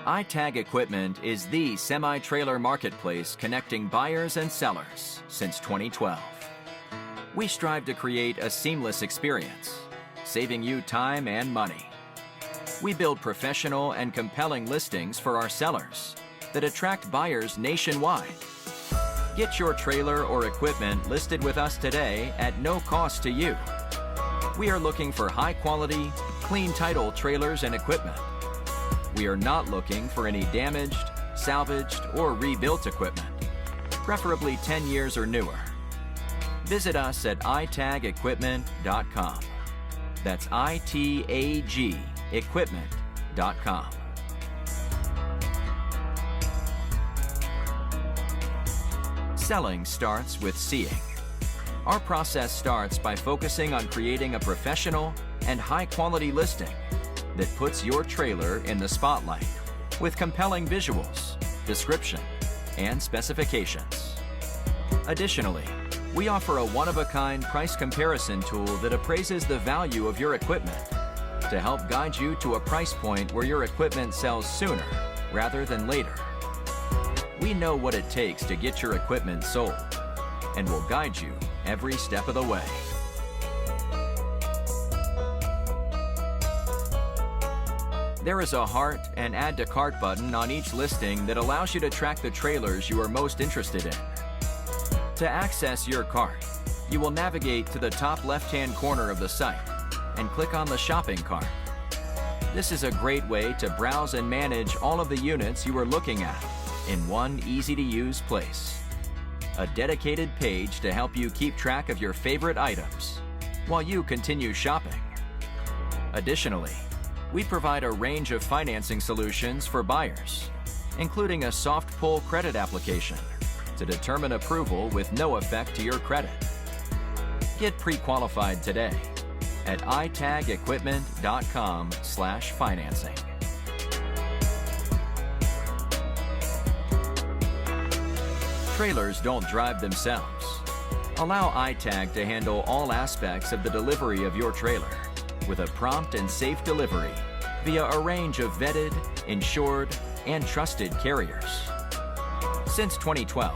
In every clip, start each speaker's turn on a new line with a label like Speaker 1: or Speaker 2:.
Speaker 1: iTag Equipment is the semi-trailer marketplace connecting buyers and sellers since 2012. We strive to create a seamless experience, saving you time and money. We build professional and compelling listings for our sellers that attract buyers nationwide. Get your trailer or equipment listed with us today at no cost to you. We are looking for high-quality, clean title trailers and equipment. We are not looking for any damaged, salvaged, or rebuilt equipment, preferably 10 years or newer. Visit us at itagequipment.com. That's ITAG equipment.com. Selling starts with seeing. Our process starts by focusing on creating a professional and high-quality listing that puts your trailer in the spotlight with compelling visuals, description, and specifications. Additionally, we offer a one-of-a-kind price comparison tool that appraises the value of your equipment to help guide you to a price point where your equipment sells sooner rather than later. We know what it takes to get your equipment sold and will guide you every step of the way. There is a heart and add to cart button on each listing that allows you to track the trailers you are most interested in. To access your cart, you will navigate to the top left-hand corner of the site and click on the shopping cart. This is a great way to browse and manage all of the units you are looking at in one easy-to-use place. A dedicated page to help you keep track of your favorite items while you continue shopping. Additionally, we provide a range of financing solutions for buyers, including a soft pull credit application to determine approval with no effect to your credit. Get pre-qualified today at itagequipment.com/financing. Trailers don't drive themselves. Allow iTag to handle all aspects of the delivery of your trailer with a prompt and safe delivery via a range of vetted, insured, and trusted carriers. Since 2012,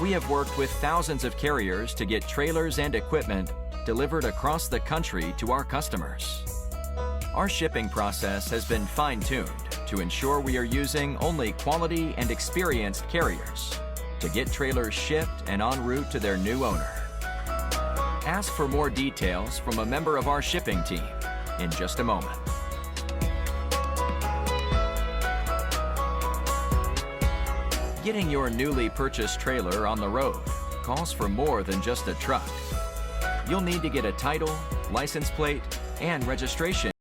Speaker 1: we have worked with thousands of carriers to get trailers and equipment delivered across the country to our customers. Our shipping process has been fine-tuned to ensure we are using only quality and experienced carriers to get trailers shipped and en route to their new owner. Ask for more details from a member of our shipping team in just a moment. Getting your newly purchased trailer on the road calls for more than just a truck. You'll need to get a title, license plate, and registration